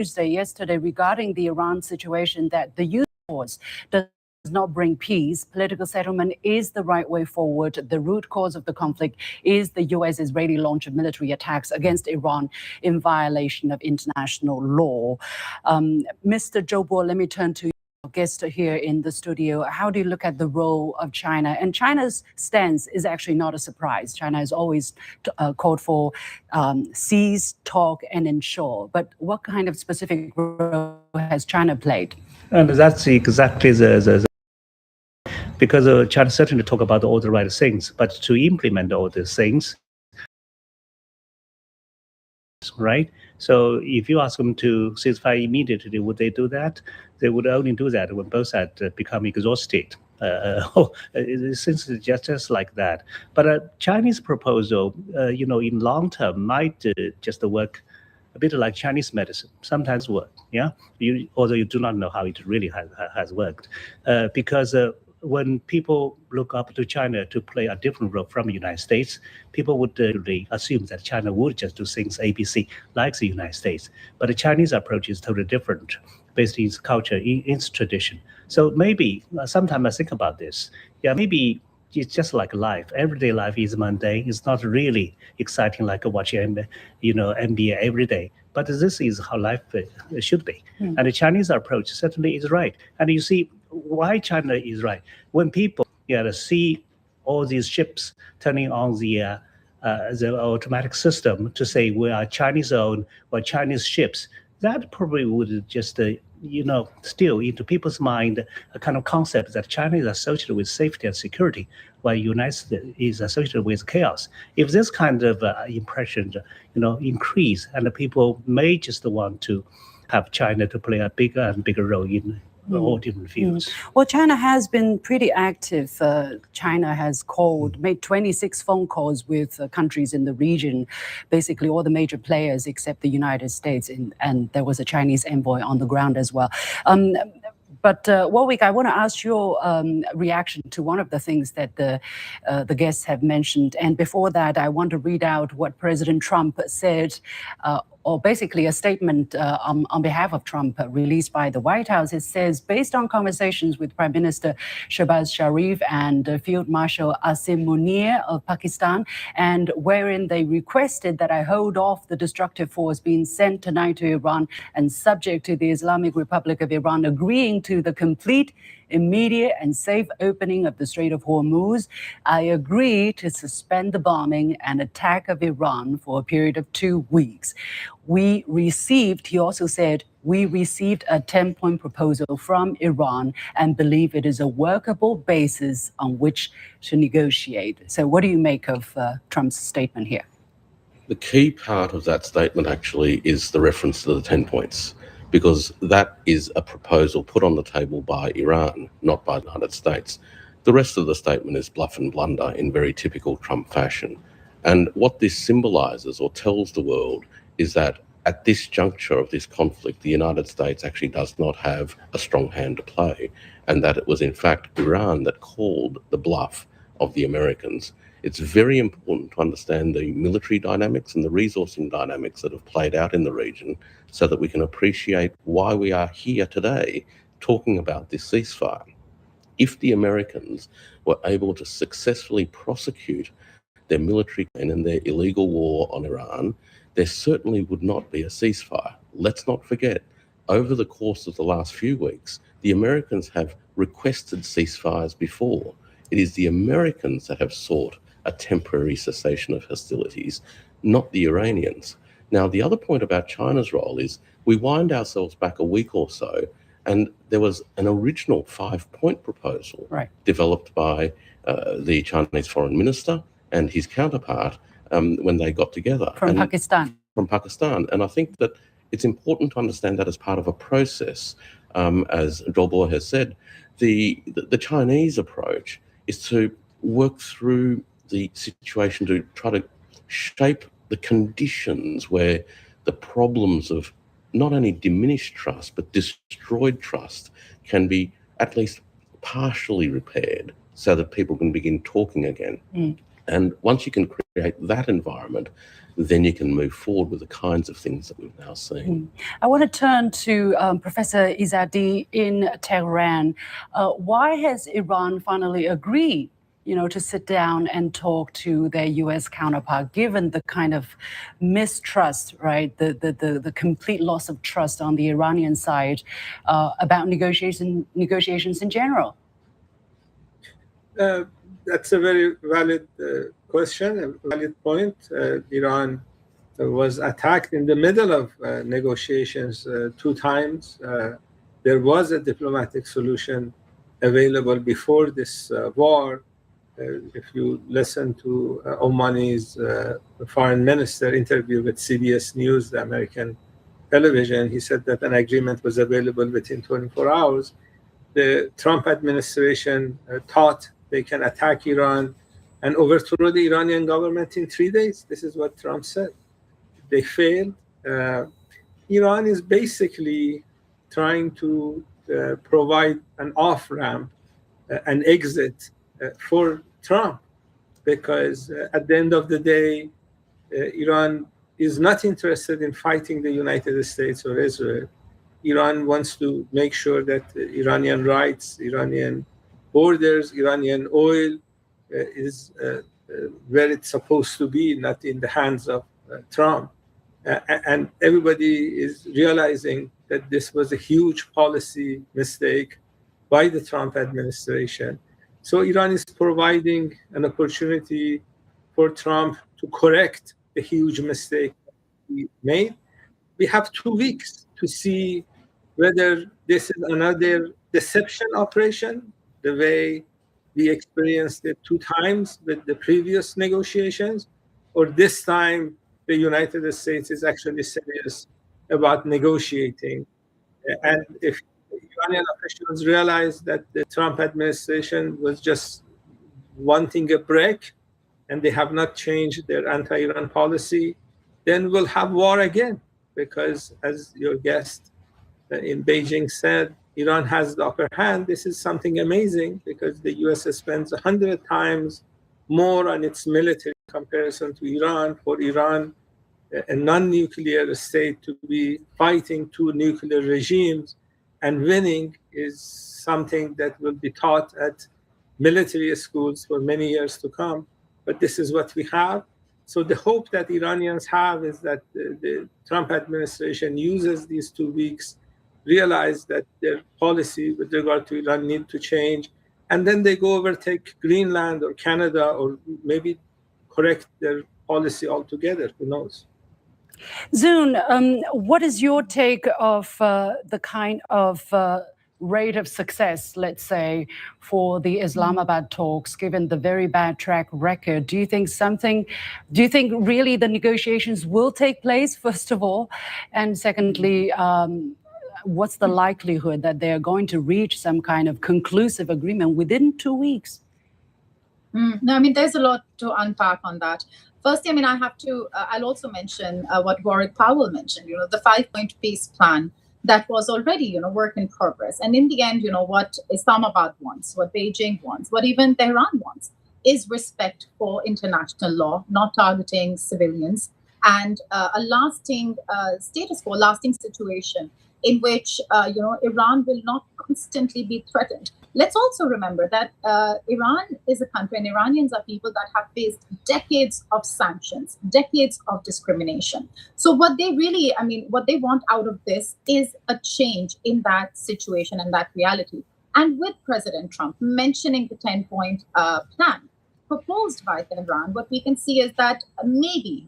Tuesday, yesterday, regarding the Iran situation, that the use of force does not bring peace. Political settlement is the right way forward. The root cause of the conflict is the US-Israeli launch of military attacks against Iran in violation of international law. Mr. Zhou Bo, let me turn to guest here in the studio. How do you look at the role of China? And China's stance is actually not a surprise. China has always called for seize, talk, and ensure. But what kind of specific role has China played? And that's exactly because China certainly talk about all the right things, but to implement all these things, right? So if you ask them to ceasefire immediately, would they do that? They would only do that when both sides become exhausted. Since it's just like that. But Chinese proposal, in long term might just work a bit like Chinese medicine. Sometimes work, yeah. Although you do not know how it really has worked, because when people look up to China to play a different role from the United States, people would really assume that China would just do things ABC like the United States. But the Chinese approach is totally different, based in its culture, in its tradition. So maybe, sometimes I think about this, maybe it's just like life. Everyday life is mundane. It's not really exciting like watching, NBA every day. But this is how life should be. And the Chinese approach certainly is right. And you see why China is right. When people see all these ships turning on the automatic system to say we are Chinese-owned or Chinese ships, that probably would just still into people's mind a kind of concept that China is associated with safety and security, while United States is associated with chaos. If this kind of impression, increase, and the people may just want to have China to play a bigger and bigger role in all different fields. Well, China has been pretty active. China has made 26 phone calls with countries in the region, basically all the major players except the United States, and there was a Chinese envoy on the ground as well. But Warwick, I want to ask your reaction to one of the things that the guests have mentioned. And before that, I want to read out what President Trump said, or basically a statement on behalf of Trump released by the White House. It says, based on conversations with Prime Minister Shehbaz Sharif and Field Marshal Asim Munir of Pakistan, and wherein they requested that I hold off the destructive force being sent tonight to Iran and subject to the Islamic Republic of Iran agreeing to the complete, immediate and safe opening of the Strait of Hormuz, I agree to suspend the bombing and attack of Iran for a period of 2 weeks. He also said, we received a 10-point proposal from Iran and believe it is a workable basis on which to negotiate. So what do you make of Trump's statement here? The key part of that statement actually is the reference to the 10 points. Because that is a proposal put on the table by Iran, not by the United States. The rest of the statement is bluff and blunder in very typical Trump fashion. And what this symbolizes or tells the world is that at this juncture of this conflict, the United States actually does not have a strong hand to play, and that it was in fact Iran that called the bluff of the Americans. It's very important to understand the military dynamics and the resourcing dynamics that have played out in the region so that we can appreciate why we are here today talking about this ceasefire. If the Americans were able to successfully prosecute their military and their illegal war on Iran, there certainly would not be a ceasefire. Let's not forget, over the course of the last few weeks, the Americans have requested ceasefires before. It is the Americans that have sought a temporary cessation of hostilities, not the Iranians. Now, the other point about China's role is we wind ourselves back a week or so, and there was an original 5-point proposal developed by the Chinese foreign minister and his counterpart when they got together. From Pakistan. From Pakistan. And I think that it's important to understand that as part of a process. As Zhou Bo has said, the Chinese approach is to work through the situation to try to shape the conditions where the problems of not only diminished trust but destroyed trust can be at least partially repaired so that people can begin talking again. And once you can create that environment, then you can move forward with the kinds of things that we've now seen. I want to turn to Professor Izzadi in Tehran. Why has Iran finally agreed, to sit down and talk to their U.S. counterpart, given the kind of mistrust, right, the complete loss of trust on the Iranian side about negotiations in general? That's a very valid question, a valid point. Iran was attacked in the middle of negotiations 2 times. There was a diplomatic solution available before this war. If you listen to Omani's foreign minister interview with CBS News, the American television, he said that an agreement was available within 24 hours. The Trump administration thought they can attack Iran and overthrow the Iranian government in 3 days. This is what Trump said. They failed. Iran is basically trying to provide an off-ramp, an exit for Trump, because at the end of the day, Iran is not interested in fighting the United States or Israel. Iran wants to make sure that Iranian rights, Iranian borders, Iranian oil is where it's supposed to be, not in the hands of Trump. And everybody is realizing that this was a huge policy mistake by the Trump administration. So Iran is providing an opportunity for Trump to correct the huge mistake he made. We have 2 weeks to see whether this is another deception operation, the way we experienced it 2 times with the previous negotiations, or this time the United States is actually serious about negotiating. And if Iranian officials realize that the Trump administration was just wanting a break and they have not changed their anti-Iran policy, then we'll have war again. Because as your guest in Beijing said, Iran has the upper hand. This is something amazing because the US spends 100 times more on its military in comparison to Iran. For Iran, a non-nuclear state, to be fighting 2 nuclear regimes and winning is something that will be taught at military schools for many years to come. But this is what we have. So the hope that Iranians have is that the Trump administration uses these 2 weeks, realize that their policy with regard to Iran need to change, and then they go overtake Greenland or Canada, or maybe correct their policy altogether. Who knows? Zoon, what is your take of the kind of rate of success, let's say, for the Islamabad talks, given the very bad track record? Do you think really the negotiations will take place, first of all? And secondly, what's the likelihood that they're going to reach some kind of conclusive agreement within 2 weeks? No, I mean, there's a lot to unpack on that. Firstly, I mean, I'll also mention what Warwick Powell mentioned, the 5-point peace plan that was already, work in progress. And in the end, what Islamabad wants, what Beijing wants, what even Tehran wants is respect for international law, not targeting civilians, and a lasting status quo, lasting situation in which, Iran will not constantly be threatened. Let's also remember that Iran is a country and Iranians are people that have faced decades of sanctions, decades of discrimination. So what they want out of this is a change in that situation and that reality. And with President Trump mentioning the 10-point plan proposed by Tehran, what we can see is that maybe,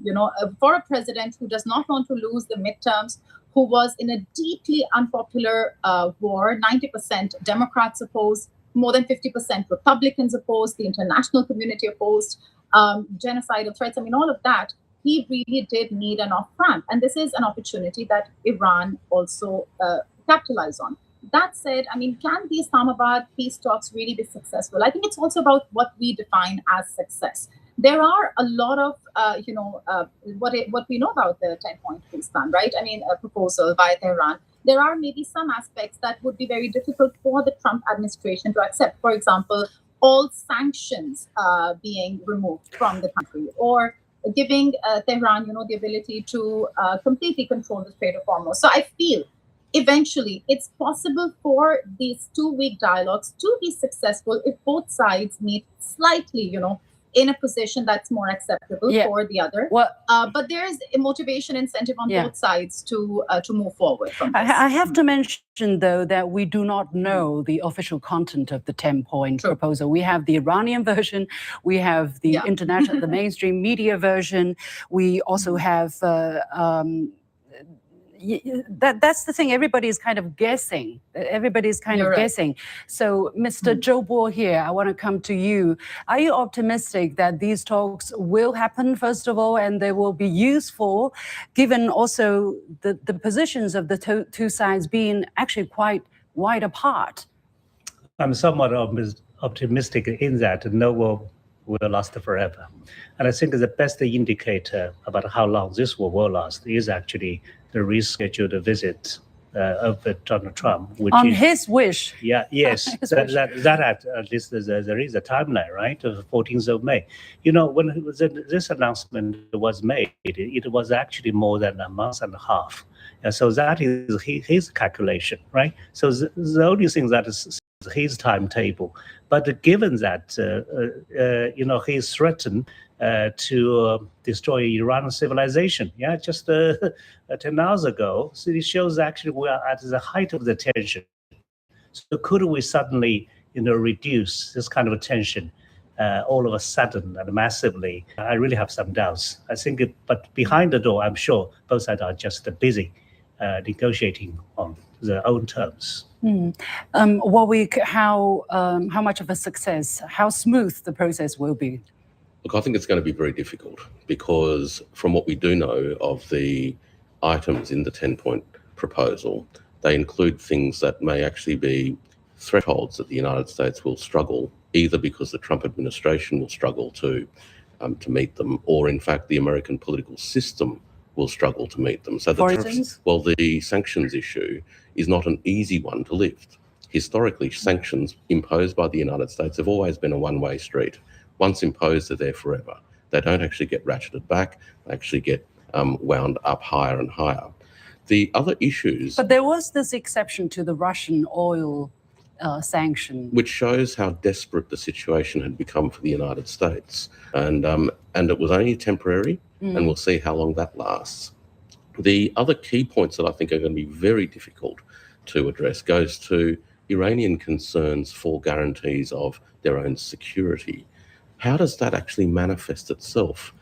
for a president who does not want to lose the midterms, who was in a deeply unpopular war, 90% Democrats opposed, more than 50% Republicans opposed, the international community opposed, genocidal threats, all of that, he really did need an off-ramp. And this is an opportunity that Iran also capitalized on. That said, can the Islamabad peace talks really be successful? I think it's also about what we define as success. There are a lot of, what we know about the 10-point peace plan, right? A proposal by Tehran. There are maybe some aspects that would be very difficult for the Trump administration to accept. For example, all sanctions being removed from the country, or giving Tehran, the ability to completely control the Strait of Hormuz. So I feel eventually it's possible for these 2-week dialogues to be successful if both sides meet slightly, in a position that's more acceptable for the other. But there's a motivation incentive on both sides to move forward from this. I have to mention, though, that we do not know the official content of the 10-point proposal. We have the Iranian version, we have the international, the mainstream media version. We also have that's the thing. Everybody is kind of guessing. Everybody's kind of guessing. So, Mr. Joe Bohr here, I want to come to you. Are you optimistic that these talks will happen, first of all, and they will be useful, given also the positions of the two sides being actually quite wide apart? I'm somewhat optimistic in that no war will last forever. And I think the best indicator about how long this war will last is actually the rescheduled visit of Donald Trump, which on is his wish. Yes, that at least there is a timeline, right? Of 14th of May. When this announcement was made, it was actually more than a month and a half. And so that is his calculation, right? So the only thing that is his timetable. But given that, he's threatened to destroy Iran's civilization. Just 10 hours ago. So it shows actually we are at the height of the tension. So could we suddenly, reduce this kind of tension all of a sudden and massively? I really have some doubts. I think, but behind the door, I'm sure both sides are just busy negotiating on their own terms. Warwick, how much of a success, how smooth the process will be? Look, I think it's going to be very difficult because from what we do know of the items in the 10-point proposal, they include things that may actually be thresholds that the United States will struggle, either because the Trump administration will struggle to meet them, or in fact the American political system will struggle to meet them. So the sanctions issue is not an easy one to lift. Historically, sanctions imposed by the United States have always been a one-way street. Once imposed, they're there forever. They don't actually get ratcheted back. They actually get wound up higher and higher. The other issues... But there was this exception to the Russian oil sanction, which shows how desperate the situation had become for the United States. And it was only temporary, and we'll see how long that lasts. The other key points that I think are going to be very difficult to address goes to Iranian concerns for guarantees of their own security. How does that actually manifest itself?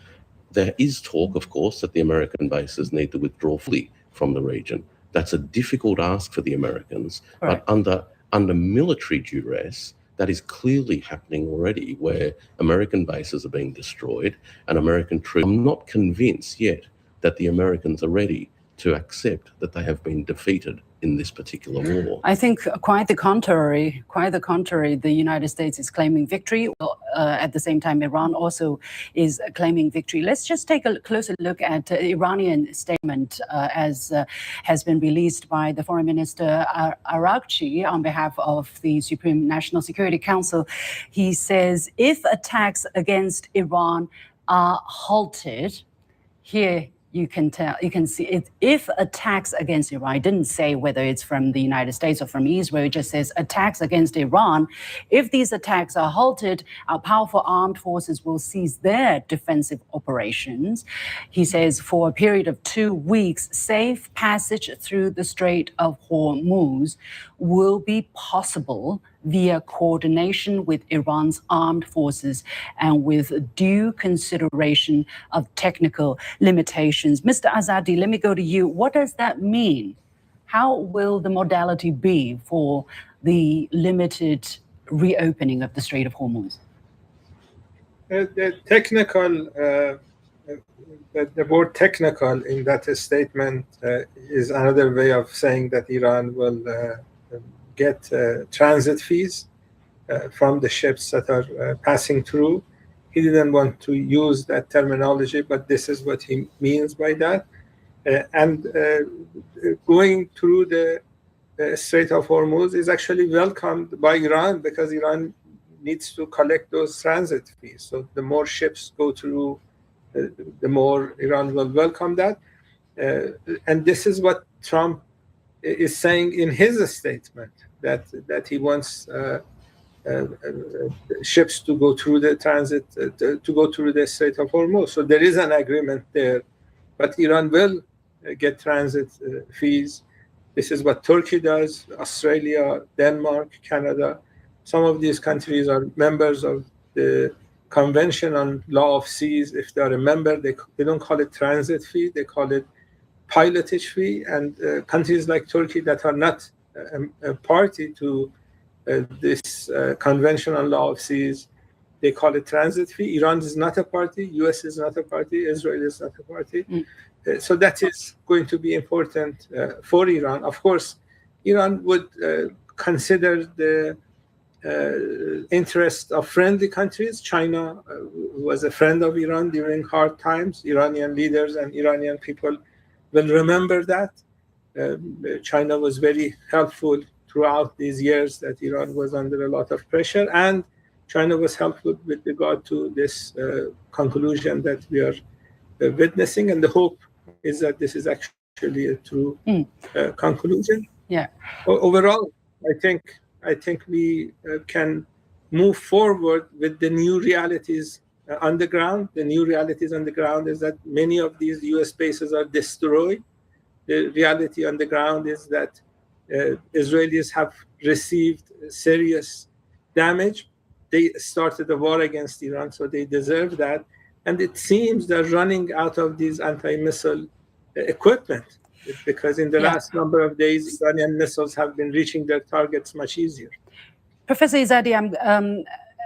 There is talk, of course, that the American bases need to withdraw fully from the region. That's a difficult ask for the Americans, but under military duress, that is clearly happening already, where American bases are being destroyed and American troops. I'm not convinced yet that the Americans are ready to accept that they have been defeated in this particular war. I think quite the contrary. The United States is claiming victory. At the same time, Iran also is claiming victory. Let's just take a closer look at the Iranian statement as has been released by the Foreign Minister Araghchi on behalf of the Supreme National Security Council. He says, if attacks against Iran are halted, here you can see it. If attacks against Iran, I didn't say whether it's from the United States or from Israel, it just says attacks against Iran. If these attacks are halted, our powerful armed forces will cease their defensive operations. He says for a period of 2 weeks, safe passage through the Strait of Hormuz will be possible via coordination with Iran's armed forces and with due consideration of technical limitations. Mr. Azadi, let me go to you. What does that mean? How will the modality be for the limited reopening of the Strait of Hormuz? The word technical in that statement is another way of saying that Iran will get transit fees from the ships that are passing through. He didn't want to use that terminology, but this is what he means by that. Going through the Strait of Hormuz is actually welcomed by Iran because Iran needs to collect those transit fees. So the more ships go through, the more Iran will welcome that. And this is what Trump is saying in his statement, that he wants ships to go through the transit, to go through the Strait of Hormuz. So there is an agreement there, but Iran will get transit fees. This is what Turkey does, Australia, Denmark, Canada. Some of these countries are members of the Convention on Law of Seas. If they are a member, they don't call it transit fee, they call it pilotage fee. And countries like Turkey that are not a party to this Convention on Law of Seas, they call it transit fee. Iran is not a party, US is not a party, Israel is not a party. So that is going to be important for Iran. Of course, Iran would consider the interest of friendly countries. China was a friend of Iran during hard times. Iranian leaders and Iranian people will remember that. China was very helpful throughout these years that Iran was under a lot of pressure, and China was helpful with regard to this conclusion that we are witnessing, and the hope is that this is actually a true conclusion. Yeah. Overall, I think we can move forward with the new realities on the ground. The new realities on the ground is that many of these U.S. bases are destroyed. The reality on the ground is that Israelis have received serious damage. They started a war against Iran, so they deserve that. And it seems they're running out of these anti-missile equipment, because in the last number of days, Iranian missiles have been reaching their targets much easier. Professor Izadi,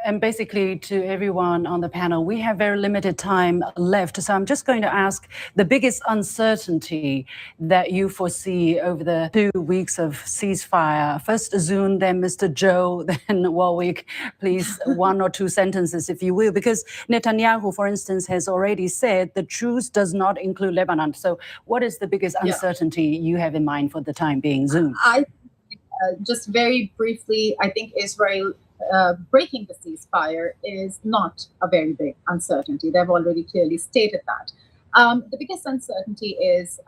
and basically to everyone on the panel, we have very limited time left. So I'm just going to ask the biggest uncertainty that you foresee over the 2 weeks of ceasefire. First Zun, then Mr. Joe, then Warwick. Please, 1 or 2 sentences, if you will, because Netanyahu, for instance, has already said the truce does not include Lebanon. So what is the biggest uncertainty you have in mind for the time being, Zun? Just very briefly, I think Israel breaking the ceasefire is not a very big uncertainty. They've already clearly stated that. The biggest uncertainty is,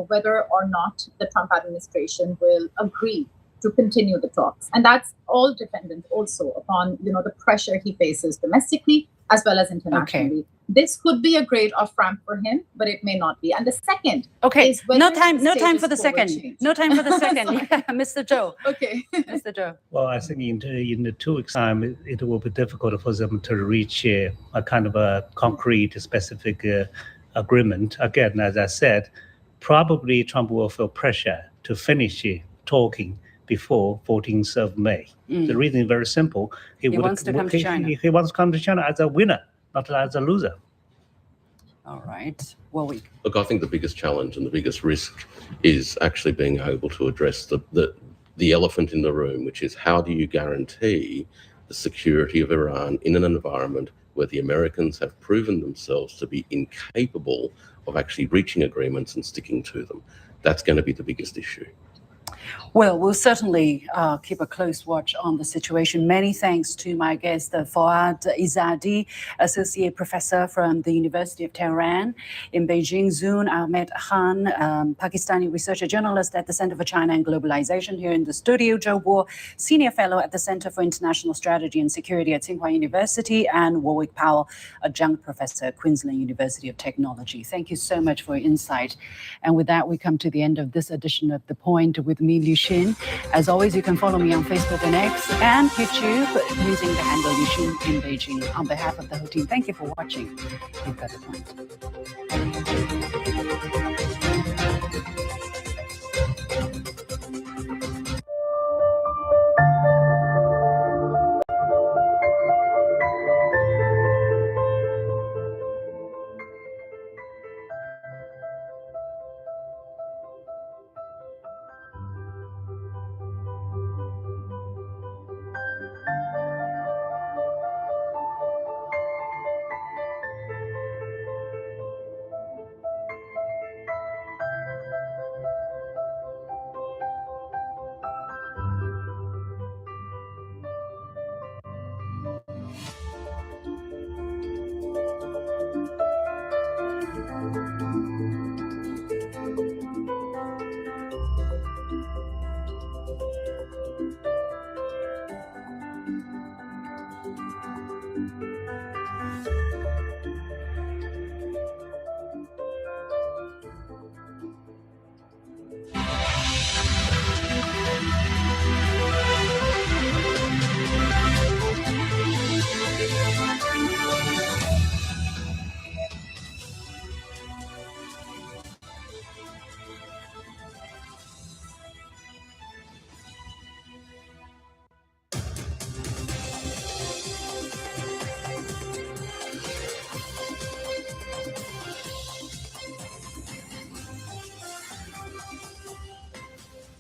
whether or not the Trump administration will agree to continue the talks, and that's all dependent also upon the pressure he faces domestically as well as internationally. Okay. This could be a great off-ramp for him, but it may not be. And the second, is no time for the second. Change. No time for the second, Mr. Joe. Okay, Mr. Joe. Well, I think in the 2 weeks' time, it will be difficult for them to reach a kind of a concrete, specific agreement. Again, as I said, probably Trump will feel pressure to finish talking before 14th of May. The reason is very simple. He wants to come to China. He wants to come to China as a winner, not as a loser. All right. Well, look, I think the biggest challenge and the biggest risk is actually being able to address the elephant in the room, which is how do you guarantee the security of Iran in an environment where the Americans have proven themselves to be incapable of actually reaching agreements and sticking to them. That's going to be the biggest issue. Well, we'll certainly keep a close watch on the situation. Many thanks to my guest, Fouad Izadi, Associate Professor from the University of Tehran in Beijing, Zun Ahmed Khan, Pakistani researcher journalist at the Center for China and Globalization here in the studio, Joe Bohr, Senior Fellow at the Center for International Strategy and Security at Tsinghua University, and Warwick Powell, Adjunct Professor at Queensland University of Technology. Thank you so much for your insight. And with that, we come to the end of this edition of The Point with me, Liu Xin. As always, you can follow me on Facebook and X and YouTube using the handle Liu Xin in Beijing. On behalf of the whole team, thank you for watching. You've got The Point.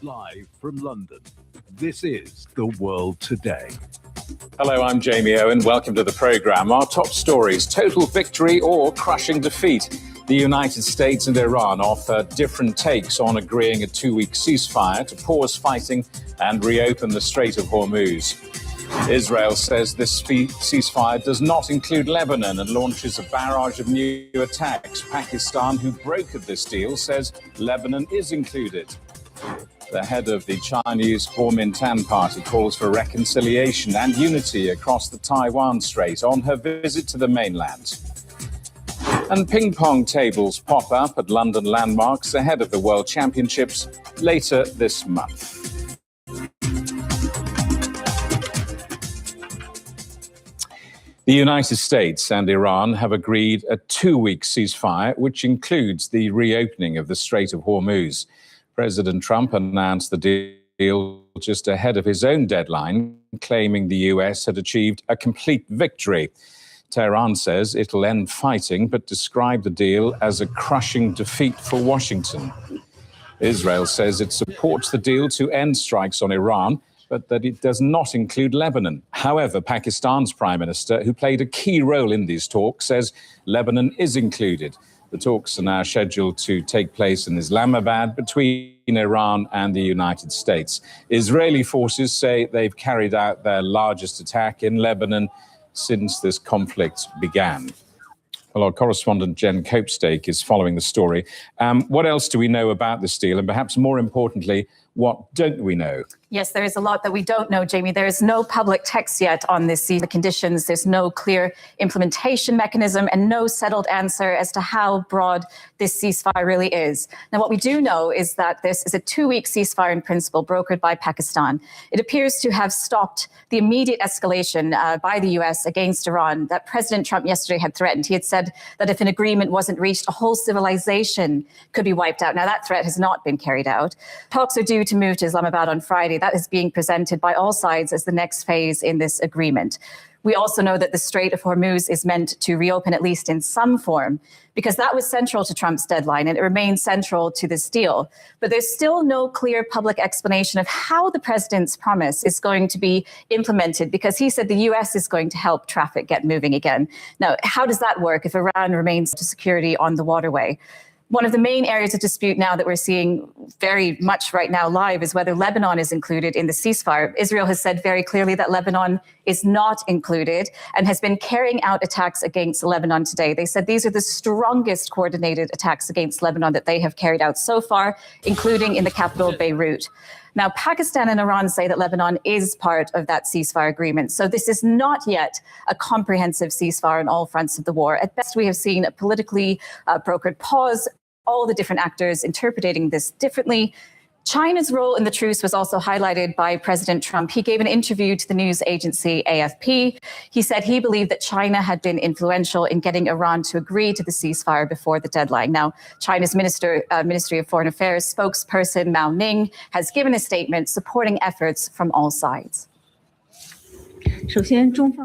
Live from London, this is The World Today. Hello, I'm Jamie Owen. Welcome to the programme. Our top stories: total victory or crushing defeat. The United States and Iran offer different takes on agreeing a 2-week ceasefire to pause fighting and reopen the Strait of Hormuz. Israel says this ceasefire does not include Lebanon and launches a barrage of new attacks. Pakistan, who brokered this deal, says Lebanon is included. The head of the Chinese Kuomintang party calls for reconciliation and unity across the Taiwan Strait on her visit to the mainland. And ping pong tables pop up at London landmarks ahead of the World Championships later this month. The United States and Iran have agreed a 2-week ceasefire, which includes the reopening of the Strait of Hormuz. President Trump announced the deal just ahead of his own deadline, claiming the US had achieved a complete victory. Tehran says it'll end fighting, but described the deal as a crushing defeat for Washington. Israel says it supports the deal to end strikes on Iran, but that it does not include Lebanon. However, Pakistan's Prime Minister, who played a key role in these talks, says Lebanon is included. The talks are now scheduled to take place in Islamabad between Iran and the United States. Israeli forces say they've carried out their largest attack in Lebanon since this conflict began. Well, our correspondent Jen Copestake is following the story. What else do we know about this deal? And perhaps more importantly, what don't we know? Yes, there is a lot that we don't know, Jamie. There is no public text yet on this, the conditions. There's no clear implementation mechanism and no settled answer as to how broad this ceasefire really is. Now, what we do know is that this is a 2-week ceasefire in principle brokered by Pakistan. It appears to have stopped the immediate escalation by the US against Iran that President Trump yesterday had threatened. He had said that if an agreement wasn't reached, a whole civilization could be wiped out. Now, that threat has not been carried out. Talks are due to move to Islamabad on Friday. That is being presented by all sides as the next phase in this agreement. We also know that the Strait of Hormuz is meant to reopen at least in some form, because that was central to Trump's deadline and it remains central to this deal. But there's still no clear public explanation of how the president's promise is going to be implemented, because he said the US is going to help traffic get moving again. Now, how does that work if Iran remains to security on the waterway? One of the main areas of dispute now that we're seeing very much right now live is whether Lebanon is included in the ceasefire. Israel has said very clearly that Lebanon is not included and has been carrying out attacks against Lebanon today. They said these are the strongest coordinated attacks against Lebanon that they have carried out so far, including in the capital, Beirut. Now, Pakistan and Iran say that Lebanon is part of that ceasefire agreement. So this is not yet a comprehensive ceasefire on all fronts of the war. At best, we have seen a politically brokered pause, all the different actors interpreting this differently. China's role in the truce was also highlighted by President Trump. He gave an interview to the news agency AFP. He said he believed that China had been influential in getting Iran to agree to the ceasefire before the deadline. Now, China's Ministry of Foreign Affairs spokesperson Mao Ning has given a statement supporting efforts from all sides.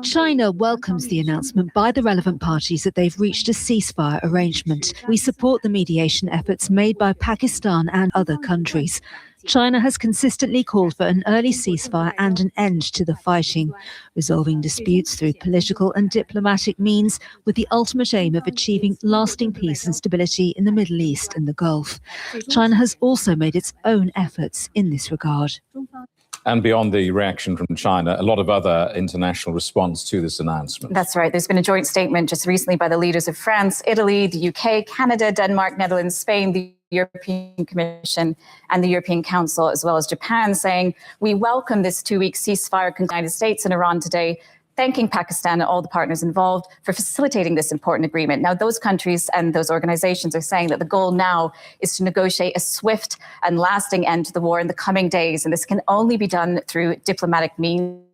China welcomes the announcement by the relevant parties that they've reached a ceasefire arrangement. We support the mediation efforts made by Pakistan and other countries. China has consistently called for an early ceasefire and an end to the fighting, resolving disputes through political and diplomatic means with the ultimate aim of achieving lasting peace and stability in the Middle East and the Gulf. China has also made its own efforts in this regard. And beyond the reaction from China, a lot of other international response to this announcement. That's right. There's been a joint statement just recently by the leaders of France, Italy, the UK, Canada, Denmark, Netherlands, Spain, the European Commission and the European Council, as well as Japan, saying we welcome this 2-week ceasefire with the United States and Iran today, thanking Pakistan and all the partners involved for facilitating this important agreement. Now, those countries and those organizations are saying that the goal now is to negotiate a swift and lasting end to the war in the coming days, and this can only be done through diplomatic means.